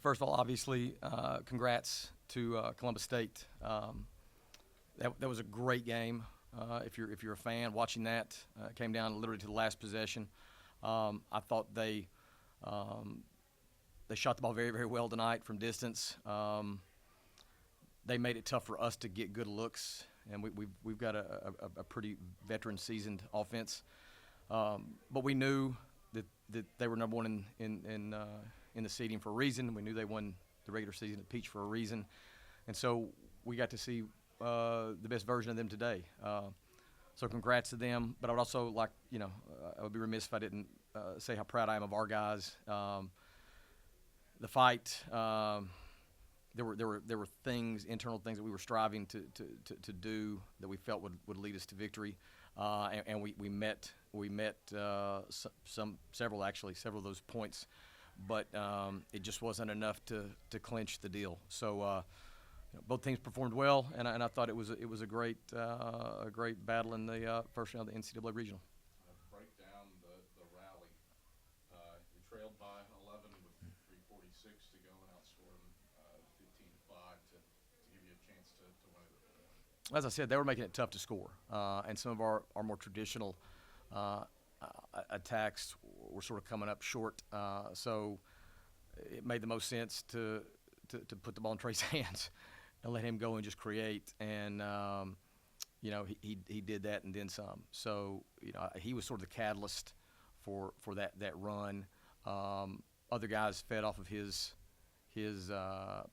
First of all, obviously, congrats to Columbus State. That was a great game. If you're a fan, watching that came down literally to the last possession. I thought they shot the ball very, very well tonight from distance. They made it tough for us to get good looks, and we've got a pretty veteran, seasoned offense. But we knew that they were number one in the seeding for a reason. We knew they won the regular season at Peach for a reason, and so we got to see the best version of them today. So congrats to them. But I would also like, I would be remiss if I didn't say how proud I am of our guys. The fight. There were things, internal things that we were striving to do that we felt would lead us to victory, and we met several of those points, but it just wasn't enough to clinch the deal. So both teams performed well, and I thought it was a great battle in the first round of the NCAA regional. Break down the rally. You trailed by 11 with 3:46 to go and outscored them 15-5 to give you a chance to win it. As I said, they were making it tough to score, and some of our more traditional attacks were sort of coming up short. So it made the most sense to put the ball in Trey's hands and let him go and just create. And he did that and then some. So he was sort of the catalyst for that run. Other guys fed off of his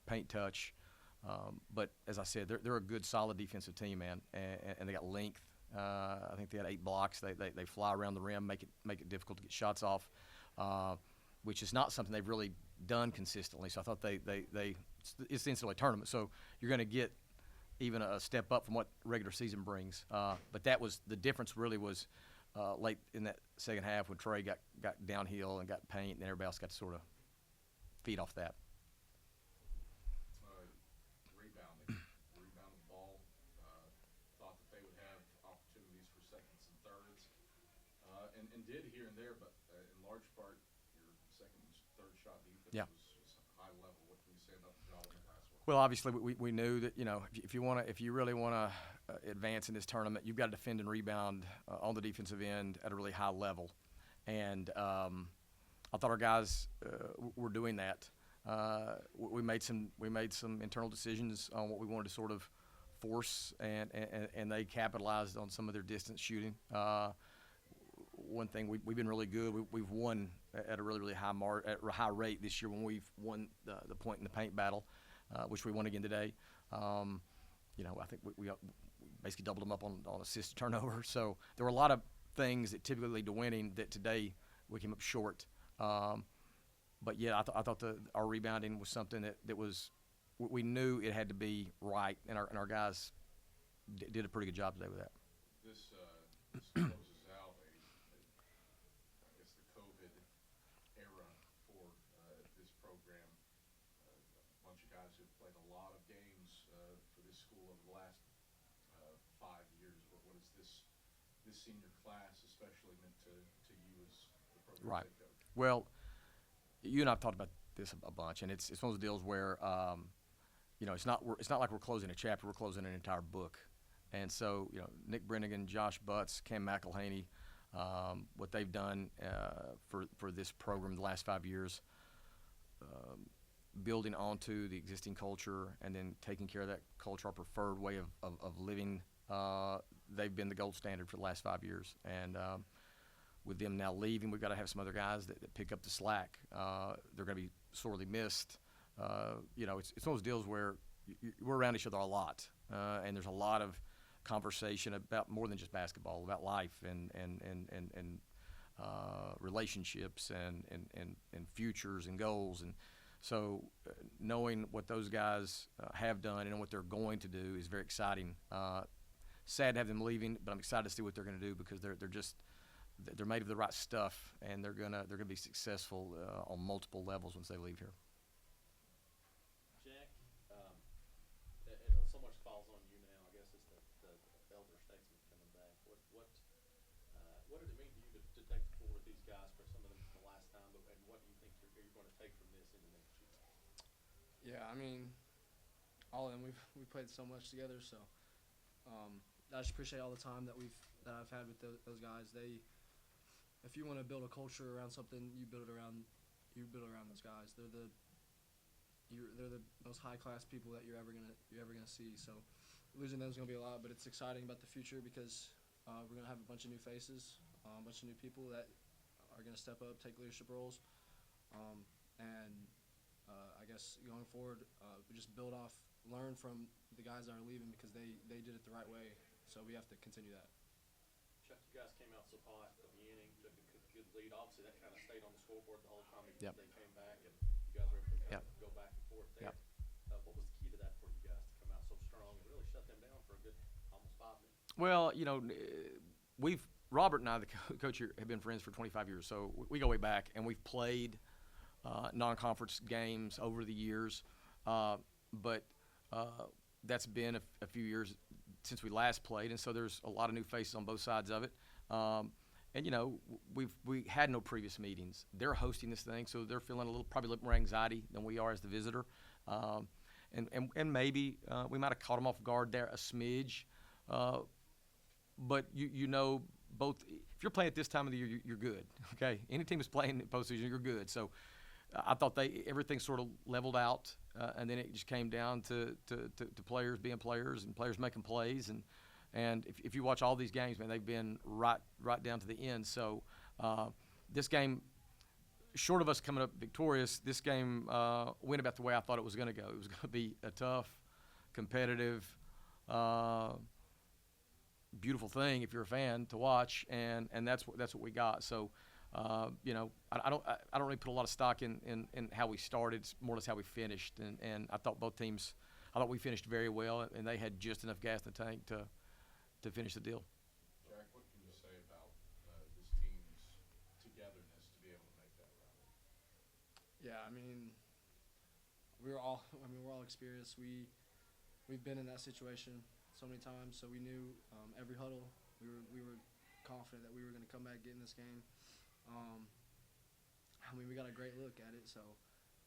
paint touch. But as I said, they're a good, solid defensive team, man, and they got length. I think they had 8 blocks. They fly around the rim, make it difficult to get shots off, which is not something they've really done consistently. So I thought it's the NCAA tournament, so you're going to get even a step up from what regular season brings. But that was the difference. Really was late in that second half when Trey got downhill and got paint, and everybody else got to sort of feed off that. Rebounded the ball. Thought that they would have opportunities for seconds and thirds, and did here and there. But in large part, your second and third shot defense was high level. What can you say about the job in the last one? Well, obviously we knew that if you really want to advance in this tournament, you've got to defend and rebound on the defensive end at a really high level, and I thought our guys were doing that. We made some internal decisions on what we wanted to sort of force, and they capitalized on some of their distance shooting. One thing we've been really good. We've won at a really high rate this year when we've won the point in the paint battle, which we won again today. I think we basically doubled them up on assist to turnover. So there were a lot of things that typically lead to winning that today we came up short. But yeah, I thought our rebounding was something that was we knew it had to be right, and our guys did a pretty good job today with that. This closes out I guess the COVID era for this program. A bunch of guys who've played a lot of games for this school over the last 5 years. What is this senior class especially meant to you as the program Right. head coach? Well, you and I've talked about this a bunch, and it's one of those deals where it's not like we're closing a chapter, we're closing an entire book. And so Nick Brennigan, Josh Butts, Cam McElhaney, what they've done for this program the last 5 years, building onto the existing culture and then taking care of that culture, our preferred way of living. They've been the gold standard for the last 5 years, and with them now leaving, we've got to have some other guys that pick up the slack. They're going to be sorely missed. It's one of those deals where we're around each other a lot, and there's a lot of conversation about more than just basketball, about life and relationships and futures and goals. And so knowing what those guys have done and what they're going to do is very exciting. Sad to have them leaving, but I'm excited to see what they're going to do because they're made of the right stuff, and they're gonna be successful on multiple levels once they leave here. Jack, so much falls on you now. I guess it's the elder statesman coming back. What did it mean to you to take the floor with these guys for some of them the last time, but what do you think you're going to take from this into next year? Yeah, I mean, all in, we played so much together, so I just appreciate all the time that I've had with those guys. If you want to build a culture around something, you build it around those guys. They're the most high class people that you're ever gonna see. So losing them is gonna be a lot, but it's exciting about the future because we're gonna have a bunch of new faces, a bunch of new people that are gonna step up, take leadership roles, and I guess going forward, we just learn from the guys that are leaving because they did it the right way. So we have to continue that. Chuck, you guys came out so hot at the beginning, took a good lead. Obviously, that kind of stayed on the scoreboard the whole time Yep. they came back, and you guys were able to kind Yep. of go back and forth there. Yep. What was the key to that for you guys to come out so strong and really shut them down for a good almost 5 minutes? Well, Robert and I, the coach here, have been friends for 25 years, so we go way back, and we've played non-conference games over the years, but that's been a few years since we last played, and so there's a lot of new faces on both sides of it. And we had no previous meetings. They're hosting this thing, so they're feeling probably a little more anxiety than we are as the visitor. And maybe we might have caught them off guard there a smidge. But both. If you're playing at this time of the year, you're good. Okay, any team is playing in postseason, you're good. So I thought everything sort of leveled out, and then it just came down to players being players and players making plays. And if you watch all these games, man, they've been right down to the end. So this game, short of us coming up victorious, this game went about the way I thought it was going to go. It was going to be a tough, competitive, beautiful thing if you're a fan to watch, and that's what we got. So I don't really put a lot of stock in how we started. It's more or less how we finished, and I thought we finished very well, and they had just enough gas in the tank to finish the deal. Jack, what can you say about this team's togetherness to be able to make that rally? Yeah, I mean, we're all experienced. We've been in that situation so many times, so we knew every huddle. We were confident that we were going to come back, get in this game. I mean, we got a great look at it. So,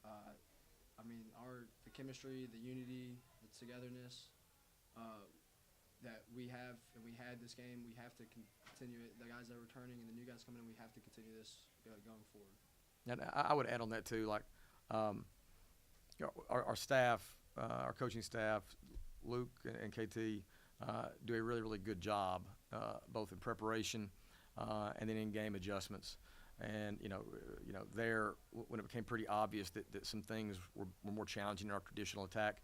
I mean, the chemistry, the unity, the togetherness that we have and we had this game, we have to continue it. The guys that are returning and the new guys coming in, we have to continue this going forward. And I would add on that too, like our staff, our coaching staff, Luke and KT, do a really, really good job, both in preparation and then in game adjustments. And when it became pretty obvious that some things were more challenging in our traditional attack,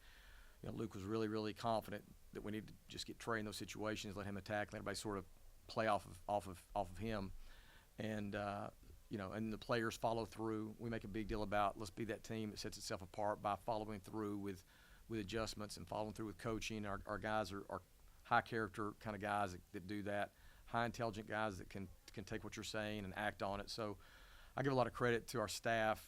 Luke was really, really confident that we needed to just get Trey in those situations, let him attack, let everybody sort of play off of him, and and the players follow through. We make a big deal about let's be that team that sets itself apart by following through with adjustments and following through with coaching. Our guys are high character kind of guys that do that, high intelligent guys that can take what you're saying and act on it. So I give a lot of credit to our staff,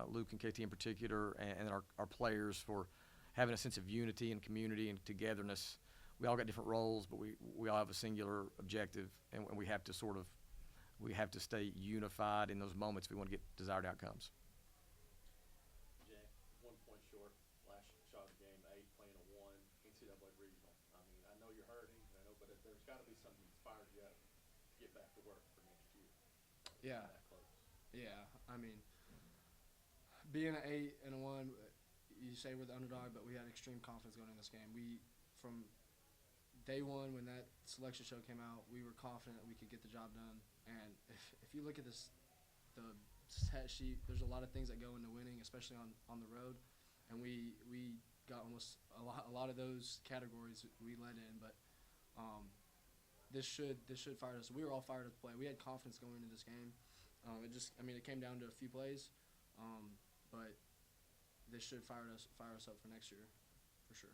Luke and KT in particular, and our players for having a sense of unity and community and togetherness. We all got different roles, but we all have a singular objective, and we have to stay unified in those moments if we want to get desired outcomes. Jack, 1 point short, last shot of the game, 8, playing a 1, NCAA regional. I mean, I know you're hurting, but there's got to be something that fires you up to get back to work for next year. Yeah. That close. Yeah, I mean, being an 8 and a 1, you say we're the underdog, but we had extreme confidence going in this game. From day one when that selection show came out, we were confident that we could get the job done. And if you look at the stat sheet, there's a lot of things that go into winning, especially on the road. And we got almost a lot of those categories we led in, but this should fire us. We were all fired up to play. We had confidence going into this game. It came down to a few plays, but this should fire us up for next year, for sure.